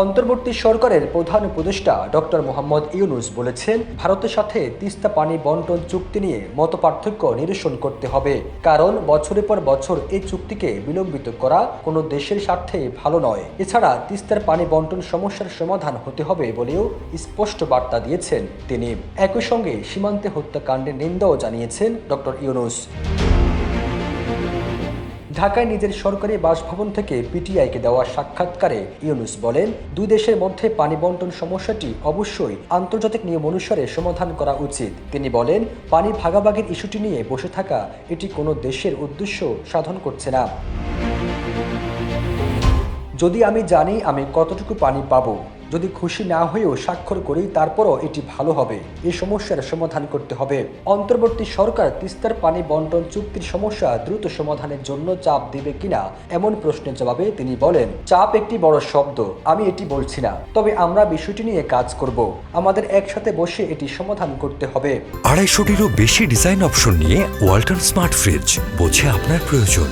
অন্তর্বর্তী সরকারের প্রধান উপদেষ্টা ডক্টর মোহাম্মদ ইউনূস বলেছেন, ভারতের সাথে তিস্তা পানি বন্টন চুক্তি নিয়ে মতপার্থক্য নিরসন করতে হবে, কারণ বছরের পর বছর এই চুক্তিকে বিলম্বিত করা কোনো দেশের স্বার্থে ভালো নয়। এছাড়া তিস্তার পানি বন্টন সমস্যার সমাধান হতে হবে বলেও স্পষ্ট বার্তা দিয়েছেন তিনি। একই সঙ্গে সীমান্তে হত্যাকাণ্ডের নিন্দাও জানিয়েছেন ডক্টর ইউনূস। ঢাকায় নিজের সরকারি বাসভবন থেকে পিটিআইকে দেওয়া সাক্ষাৎকারে ইউনূস বলেন, দুই দেশের মধ্যে পানি বন্টন সমস্যাটি অবশ্যই আন্তর্জাতিক নিয়ম অনুসারে সমাধান করা উচিত। তিনি বলেন, পানি ভাগাভাগির ইস্যুটি নিয়ে বসে থাকা এটি কোনো দেশের উদ্দেশ্য সাধন করছে না। যদি আমি জানি আমি কতটুকু পানি পাবো, যদি খুশি না হয়েও স্বাক্ষর করি, তারপরও এটি ভালো হবে। এই সমস্যার সমাধান করতে হবে। অন্তর্বর্তী সরকার তিস্তার পানি বন্টন চুক্তির সমস্যা দ্রুত সমাধানের জন্য চাপ দিবে কিনা এমন প্রশ্নের জবাবে তিনি বলেন, চাপ একটি বড় শব্দ, আমি এটি বলছি না, তবে আমরা বিষয়টি নিয়ে কাজ করব। আমাদের একসাথে বসে এটি সমাধান করতে হবে। 250-টিরও বেশি ডিজাইন অপশন নিয়ে ওয়ালটন স্মার্ট ফ্রিজ, বোঝে আপনার প্রয়োজন।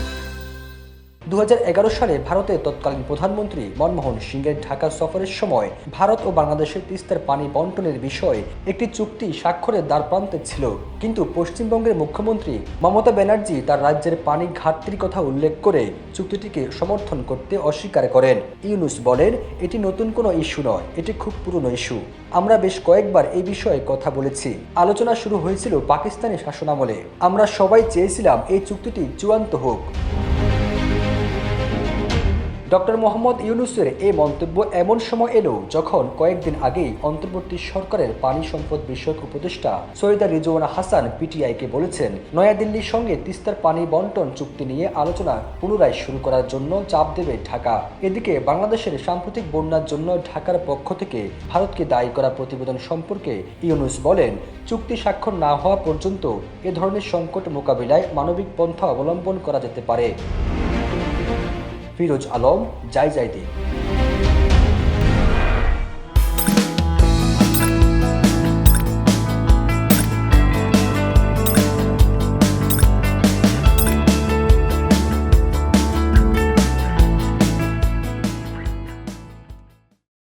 2011 সালে ভারতের তৎকালীন প্রধানমন্ত্রী মনমোহন সিংয়ের ঢাকা সফরের সময় ভারত ও বাংলাদেশের তিস্তার পানি বন্টনের বিষয়ে একটি চুক্তি স্বাক্ষরের দ্বারপ্রান্তে ছিল। কিন্তু পশ্চিমবঙ্গের মুখ্যমন্ত্রী মমতা ব্যানার্জি তার রাজ্যের পানি ঘাটতির কথা উল্লেখ করে চুক্তিটিকে সমর্থন করতে অস্বীকার করেন। ইউনূস বলেন, এটি নতুন কোনো ইস্যু নয়, এটি খুব পুরনো ইস্যু। আমরা বেশ কয়েকবার এই বিষয়ে কথা বলেছি। আলোচনা শুরু হয়েছিল পাকিস্তানি শাসনামলে। আমরা সবাই চেয়েছিলাম এই চুক্তিটি চূড়ান্ত হোক। ডক্টর মোহাম্মদ ইউনূসের এই মন্তব্য এমন সময় এলো যখন কয়েকদিন আগেই অন্তর্বর্তী সরকারের পানি সম্পদ বিষয়ক উপদেষ্টা সৈয়দা রিজওয়ানা হাসান পিটিআইকে বলেছেন, নয়াদিল্লির সঙ্গে তিস্তার পানি বন্টন চুক্তি নিয়ে আলোচনা পুনরায় শুরু করার জন্য চাপ দেবে ঢাকা। এদিকে বাংলাদেশের সাম্প্রতিক বন্যার জন্য ঢাকার পক্ষ থেকে ভারতকে দায়ী করা প্রতিবেদন সম্পর্কে ইউনূস বলেন, চুক্তি স্বাক্ষর না হওয়া পর্যন্ত এ ধরনের সংকট মোকাবিলায় মানবিক পন্থা অবলম্বন করা যেতে পারে। ফিরোজ আলম, যাই।